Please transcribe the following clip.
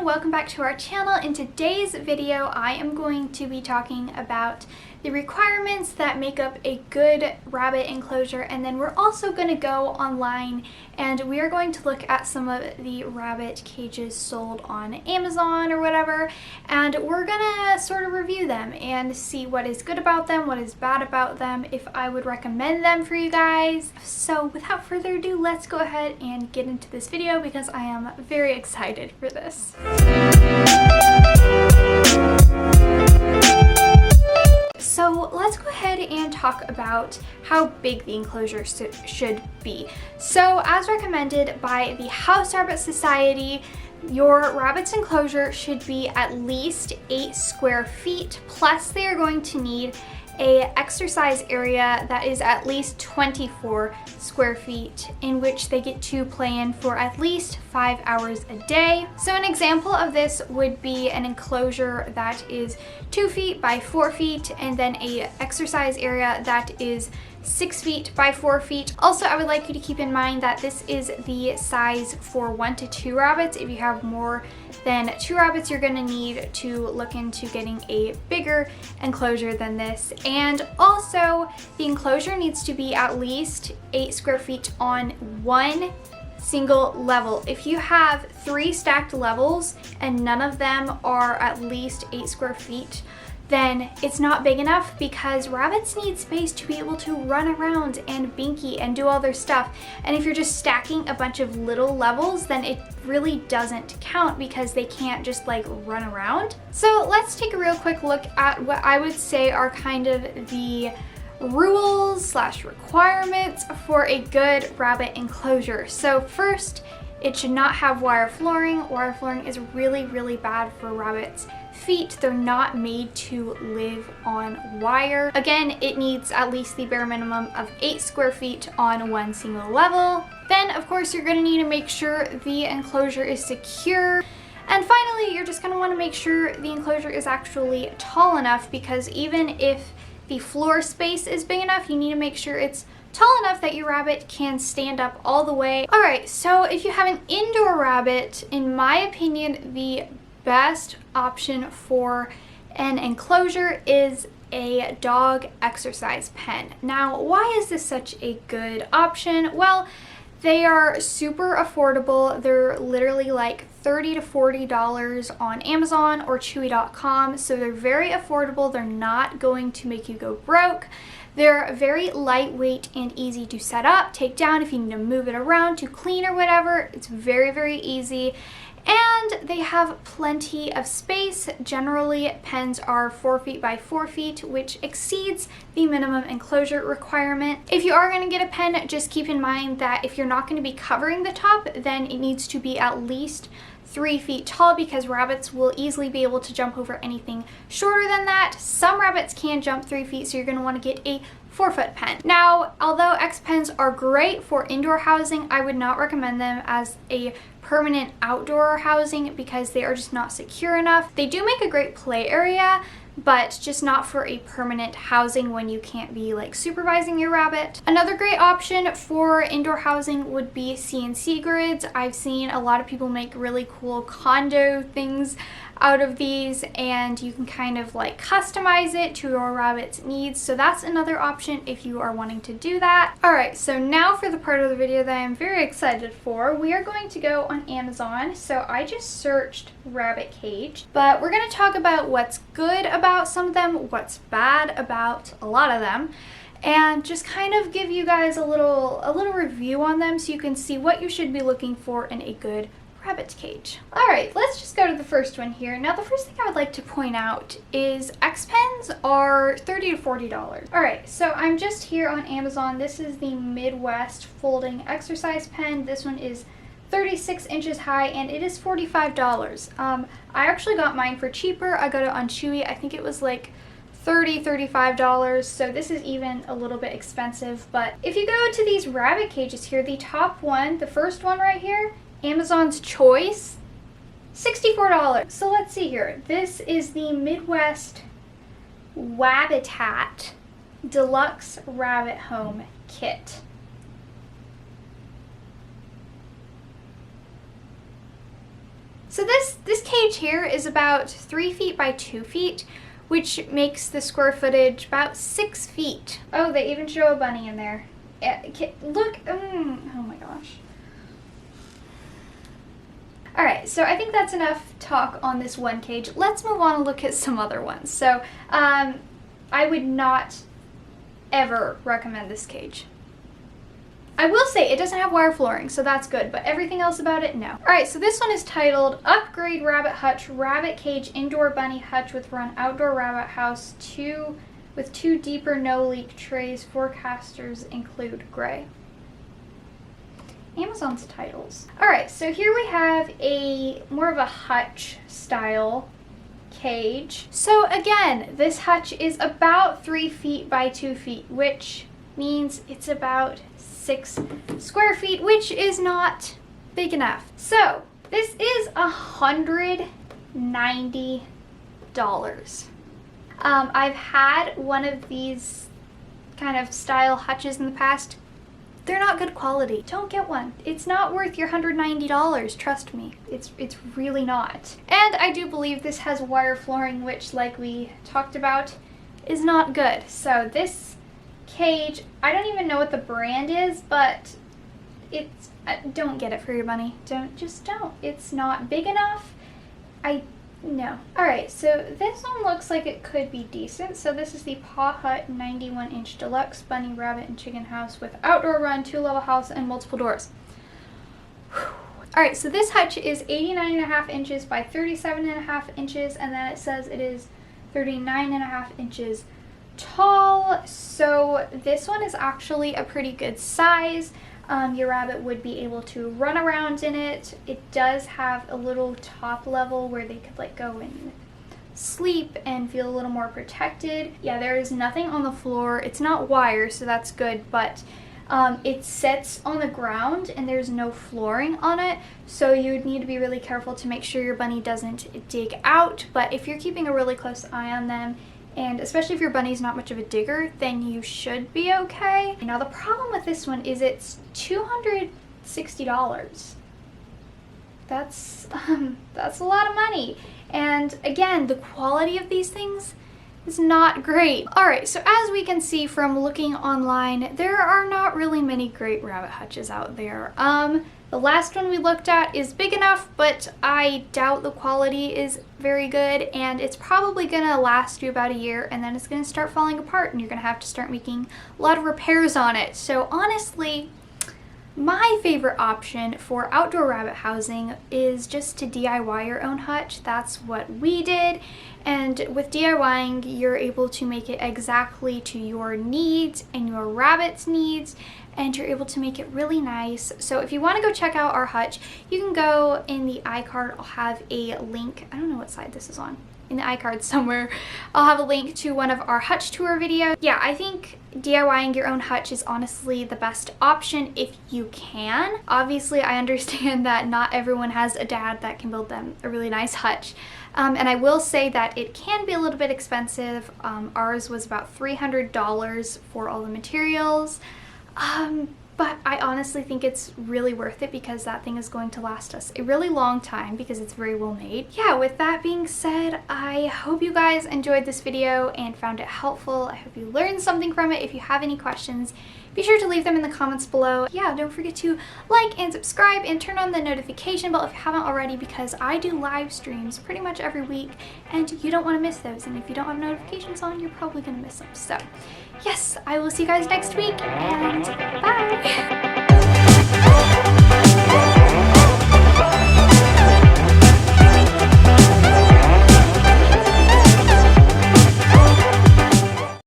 welcome back to our channel. In today's video, I am going to be talking about the requirements that make up a good rabbit enclosure, and then we're also going to go online and we are going to look at some of the rabbit cages sold on Amazon or whatever, and we're gonna sort of review them and see what is good about them, what is bad about them, if I would recommend them for you guys. So without further ado, let's go ahead and get into this video because I am very excited for this. So let's go ahead and talk about how big the enclosure should be. So as recommended by the House Rabbit Society, your rabbit's enclosure should be at least 8 square feet, plus they are going to need an exercise area that is at least 24 square feet in which they get to play in for at least 5 hours a day. So an example of this would be an enclosure that is 2 feet by 4 feet, and then a exercise area that is 6 feet by 4 feet. Also, I would like you to keep in mind that this is the size for 1 to 2 rabbits. If you have more than 2 rabbits, you're going to need to look into getting a bigger enclosure than this. And also, the enclosure needs to be at least 8 square feet on one single level. If you have 3 stacked levels and none of them are at least 8 square feet, then it's not big enough because rabbits need space to be able to run around and binky and do all their stuff. And if you're just stacking a bunch of little levels, then it really doesn't count because they can't just like run around. So let's take a real quick look at what I would say are kind of the rules / requirements for a good rabbit enclosure. So first, it should not have wire flooring. Wire flooring is really bad for rabbits' feet. They're not made to live on wire. Again, it needs at least the bare minimum of 8 square feet on one single level. Then, of course, you're going to need to make sure the enclosure is secure. And finally, you're just going to want to make sure the enclosure is actually tall enough, because even if the floor space is big enough, you need to make sure it's tall enough that your rabbit can stand up all the way. Alright, so if you have an indoor rabbit, in my opinion, the best option for an enclosure is a dog exercise pen. Now, why is this such a good option? Well, they are super affordable. They're literally like $30 to $40 on Amazon or Chewy.com, so they're very affordable. They're not going to make you go broke. They're very lightweight and easy to set up, take down if you need to move it around to clean or whatever. It's very easy. And they have plenty of space. Generally, pens are 4 feet by 4 feet, which exceeds the minimum enclosure requirement. If you are going to get a pen, just keep in mind that if you're not going to be covering the top, then it needs to be at least 3 feet tall, because rabbits will easily be able to jump over anything shorter than that. Some rabbits can jump 3 feet, so you're going to want to get a 4-foot pen. Now, although X pens are great for indoor housing, I would not recommend them as a permanent outdoor housing because they are just not secure enough. They do make a great play area, but just not for a permanent housing when you can't be like supervising your rabbit. Another great option for indoor housing would be CNC grids. I've seen a lot of people make really cool condo things out of these, and you can kind of like customize it to your rabbit's needs. So that's another option if you are wanting to do that. Alright, so now for the part of the video that I'm very excited for. We are going to go on Amazon. So I just searched rabbit cage, but we're going to talk about what's good about some of them, what's bad about a lot of them, and just kind of give you guys a little review on them so you can see what you should be looking for in a good rabbit cage. Alright, let's just go to the first one here. Now, the first thing I would like to point out is X pens are $30 to $40. Alright, so I'm just here on Amazon. This is the Midwest folding exercise pen. This one is 36 inches high and it is $45. I actually got mine for cheaper. I got it on Chewy. I think it was like $35, so this is even a little bit expensive. But if you go to these rabbit cages here, the top one, the first one right here, Amazon's Choice, $64. So let's see here. This is the Midwest Wabbitat Deluxe Rabbit Home Kit. So this cage here is about 3 feet by 2 feet, which makes the square footage about 6 feet. Oh, they even show a bunny in there. Look, oh my gosh. Alright, so I think that's enough talk on this one cage. Let's move on and look at some other ones. So, I would not ever recommend this cage. I will say it doesn't have wire flooring, so that's good, but everything else about it, no. Alright, so this one is titled Upgrade Rabbit Hutch, Rabbit Cage Indoor Bunny Hutch with Run Outdoor Rabbit House with 2 deeper no-leak trays. Forecasters include gray. Amazon's titles. Alright, so here we have a more of a hutch style cage. So again, this hutch is about 3 feet by 2 feet, which means it's about 6 square feet, which is not big enough. So this is $190. I've had one of these kind of style hutches in the past. They're not good quality. Don't get one. It's not worth your $190, trust me. It's really not. And I do believe this has wire flooring, which, like we talked about, is not good. So this cage, I don't even know what the brand is, but it's, don't get it for your bunny. Just don't. It's not big enough. No. Alright, so this one looks like it could be decent. So this is the Paw Hut 91-inch Deluxe Bunny, Rabbit, and Chicken House with outdoor run, 2-level house, and multiple doors. Alright, so this hutch is 89.5 inches by 37.5 inches, and then it says it is 39.5 inches tall. So this one is actually a pretty good size. Your rabbit would be able to run around in it. It does have a little top level where they could like go and sleep and feel a little more protected. Yeah, there is nothing on the floor. It's not wire, so that's good, but it sits on the ground and there's no flooring on it, so you'd need to be really careful to make sure your bunny doesn't dig out. But if you're keeping a really close eye on them, and especially if your bunny's not much of a digger, then you should be okay. Now the problem with this one is it's $260. That's a lot of money. And again, the quality of these things is not great. Alright, so as we can see from looking online, there are not really many great rabbit hutches out there. The last one we looked at is big enough, but I doubt the quality is very good, and it's probably gonna last you about a year, and then it's gonna start falling apart, and you're gonna have to start making a lot of repairs on it. So honestly, my favorite option for outdoor rabbit housing is just to DIY your own hutch. That's what we did, and with DIYing, you're able to make it exactly to your needs and your rabbit's needs, and you're able to make it really nice. So if you want to go check out our hutch, you can go in the iCard. I'll have a link. I don't know what side this is on. In the iCard somewhere, I'll have a link to one of our hutch tour videos. Yeah, I think DIYing your own hutch is honestly the best option if you can. Obviously, I understand that not everyone has a dad that can build them a really nice hutch. And I will say that it can be a little bit expensive. Ours was about $300 for all the materials. But I honestly think it's really worth it because that thing is going to last us a really long time because it's very well made. Yeah, with that being said, I hope you guys enjoyed this video and found it helpful. I hope you learned something from it. If you have any questions, be sure to leave them in the comments below. Yeah, don't forget to like and subscribe and turn on the notification bell if you haven't already, because I do live streams pretty much every week and you don't want to miss those. And if you don't have notifications on, you're probably going to miss them. So yes, I will see you guys next week, and bye!